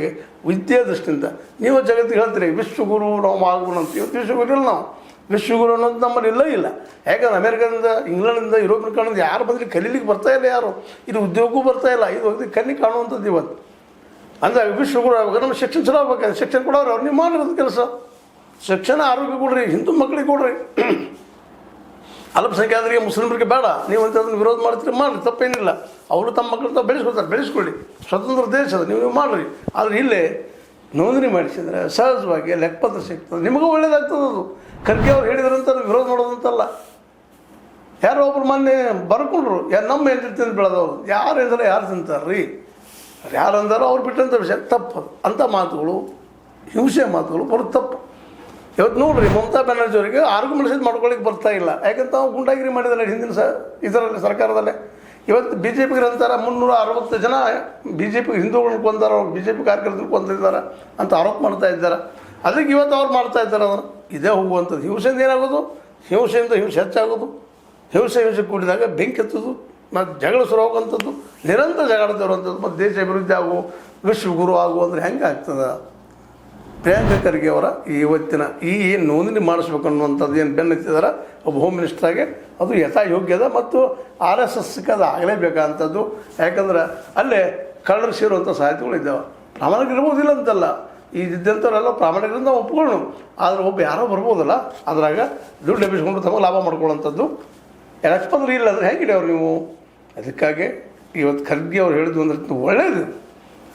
ಜಗತ್ತಿನೊಳಗೆ ವಿದ್ಯೆ ದೃಷ್ಟಿಯಿಂದ ನೀವು ಜಗತ್ತಿಗೆ ಹೇಳ್ತೀರಿ ವಿಶ್ವಗುರು ನಾವು ಆಗೋಣ ಅಂತ. ಇವತ್ತು ವಿಶ್ವಗುರು ಇಲ್ಲ, ನಾವು ವಿಶ್ವಗುರು ಅನ್ನೋದು ನಮ್ಮಲ್ಲಿ ಇಲ್ಲ. ಯಾಕಂದ್ರೆ ಅಮೇರಿಕಾದಿಂದ, ಇಂಗ್ಲೆಂಡಿಂದ, ಯುರೋಪಿನ ಕಾರಣದಿಂದ ಯಾರು ಬಂದರೆ ಕಲೀಲಿಕ್ಕೆ ಬರ್ತಾ ಇಲ್ಲ, ಯಾರು ಇದು ಉದ್ಯೋಗಕ್ಕೂ ಬರ್ತಾ ಇಲ್ಲ. ಇದು ಹೋಗಿ ಕಣ್ಣಿ ಕಾಣುವಂಥದ್ದು ಇವತ್ತು. ಅಂದರೆ ವಿಶ್ವಗುರು ಆಗ್ಬೇಕು, ನಮ್ಮ ಶಿಕ್ಷಣ ಚಲೋ ಆಗ್ಬೇಕು. ಶಿಕ್ಷಣ ಕೊಡೋರು ಅವ್ರು ನೀವು ಮಾಡಿರೋದು ಕೆಲಸ. ಶಿಕ್ಷಣ ಆರೋಗ್ಯ ಕೊಡ್ರಿ, ಹಿಂದೂ ಮಕ್ಕಳಿಗೆ ಕೊಡ್ರಿ. ಅಲ್ಪಸಂಖ್ಯಾತರಿಗೆ ಮುಸ್ಲಿಮರಿಗೆ ಬೇಡ, ನೀವು ಅಂತ ಅದನ್ನು ವಿರೋಧ ಮಾಡ್ತೀರಿ, ಮಾಡಿರಿ, ತಪ್ಪೇನಿಲ್ಲ. ಅವರು ತಮ್ಮ ಮಕ್ಕಳು ತಾವು ಬೆಳೆಸ್ಕೊಳ್ಳಿ. ಸ್ವತಂತ್ರ ದೇಶದ ನೀವು ಮಾಡಿರಿ. ಆದರೆ ಇಲ್ಲೇ ನೋಂದಣಿ ಮಾಡಿಸಿದ್ರೆ ಸಹಜವಾಗಿ ಲೆಕ್ಕಪತ್ರ ಸಿಗ್ತದೆ, ನಿಮಗೂ ಒಳ್ಳೇದಾಗ್ತದೆ. ಅದು ಖರ್ಗೆ ಅವ್ರು ಹೇಳಿದ್ರಂತ ವಿರೋಧ ಮಾಡೋದಂತಲ್ಲ. ಯಾರೋ ಒಬ್ರು ಮೊನ್ನೆ ಬರ್ಕೊಂಡ್ರು, ನಮ್ಮ ಹೆಂಡ್ರಿ ತಿಂದು ಬೆಳೆದವರು. ಯಾರು ಎಂದರೆ ಯಾರು ತಿಂತಾರೆ ರೀ, ಯಾರು ಅಂದಾರೋ ಅವ್ರು ಬಿಟ್ಟಂಥ ವಿಷಯ ತಪ್ಪು. ಅಂಥ ಮಾತುಗಳು, ಹಿಂಸೆ ಮಾತುಗಳು ಬರೋದು ತಪ್ಪು. ಇವತ್ತು ನೋಡ್ರಿ, ಮಮತಾ ಬ್ಯಾನರ್ಜಿ ಅವರಿಗೆ ಆರ್ಗ್ಯುಮೆಂಟ್ಸ್ ಮಾಡ್ಕೊಳ್ಳಿಕ್ಕೆ ಬರ್ತಾ ಇಲ್ಲ. ಯಾಕಂತ ನಾವು ಗುಂಡಾಗಿರಿ ಮಾಡಿದ್ದಾರೆ ಹಿಂದಿನ ಇದರಲ್ಲಿ ಸರ್ಕಾರದಲ್ಲೇ. ಇವತ್ತು ಬಿ ಜೆ ಪಿಗೆ ಅಂತಾರೆ 360 ಜನ ಬಿ ಜೆ ಪಿ ಹಿಂದೂಗಳನ್ನ ಕೊಂದಾರ, ಬಿ ಜೆ ಪಿ ಕಾರ್ಯಕರ್ತರು ಕೊಂದಿದ್ದಾರೆ ಅಂತ ಆರೋಪ ಮಾಡ್ತಾ ಇದ್ದಾರೆ. ಅದಕ್ಕೆ ಇವತ್ತು ಅವ್ರು ಮಾಡ್ತಾ ಇದ್ದಾರೆ. ಅದನ್ನು ಇದೇ ಹೋಗುವಂಥದ್ದು. ಹಿಂಸೆಯಿಂದ ಏನಾಗೋದು, ಹಿಂಸೆಯಿಂದ ಹಿಂಸೆ ಹೆಚ್ಚಾಗೋದು. ಹಿಂಸೆ ಕೂಡಿದಾಗ ಬೆಂಕಿ ಹತ್ತೋದು, ಮತ್ತು ಜಗಳ ಶುರು ಹೋಗುವಂಥದ್ದು, ನಿರಂತರ ಜಗಳಾಡ್ತಿರುವಂಥದ್ದು. ಮತ್ತು ದೇಶ ಅಭಿವೃದ್ಧಿ ಆಗು, ವಿಶ್ವಗುರು ಆಗು ಅಂದರೆ ಹೆಂಗೆ ಆಗ್ತದೆ? ಪ್ರಿಯಾಂಕ ಖರ್ಗೆ ಅವರ ಇವತ್ತಿನ ಈ ಏನು ನೋಂದಣಿ ಮಾಡಿಸ್ಬೇಕು ಅನ್ನುವಂಥದ್ದು ಏನು ಬೆನ್ನತ್ತಿದ್ದಾರೆ ಒಬ್ಬ ಹೋಮ್ ಮಿನಿಸ್ಟ್ರಾಗೆ, ಅದು ಯಥಾಯೋಗ್ಯದ ಮತ್ತು RSSಗೆ ಅದು ಆಗಲೇಬೇಕಂಥದ್ದು. ಯಾಕಂದ್ರೆ ಅಲ್ಲೇ ಕಳ್ಳರು ಸೇರುವಂಥ ಸಾಧ್ಯತೆಗಳಿದ್ದಾವೆ. ಪ್ರಾಮಾಣಿಕರಿರ್ಬೋದಿಲ್ಲ ಅಂತಲ್ಲ, ಇದ್ದಂಥವರೆಲ್ಲ ಪ್ರಾಮಾಣಿಕರಿಂದ ನಾವು ಒಪ್ಕೊಳ್ಳೋಣ. ಆದರೆ ಒಬ್ಬ ಯಾರೋ ಬರ್ಬೋದಲ್ಲ, ಅದ್ರಾಗ ದುಡ್ಡು ಎಬ್ಬಿಸ್ಕೊಂಡು ತಮಗೆ ಲಾಭ ಮಾಡ್ಕೊಳ್ಳೋಂಥದ್ದು. ಎಲೆಕ್ಷನ್ ಇಲ್ಲ ಅಂದರೆ ಹೇಗಿದೆ ಅವ್ರು ನೀವು? ಅದಕ್ಕಾಗಿ ಇವತ್ತು ಖರ್ಗೆ ಅವ್ರು ಹೇಳಿದ್ವು ಅಂದ್ರೆ ಒಳ್ಳೆಯದು.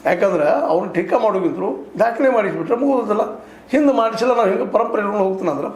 ಯಾಕಂದ್ರೆ ಅವ್ರನ್ನ ಟೀಕಾ ಮಾಡೋಗಿದ್ರು ದಾಖಲೆ ಮಾಡಿಸ್ಬಿಟ್ರೆ ಮುಗೋದಲ್ಲ. ಹಿಂದೆ ಮಾಡಿಸಿಲ್ಲ, ನಾವು ಹಿಂಗೆ ಪರಂಪರೆ ಹೋಗ್ತಾನಂದ್ರೆ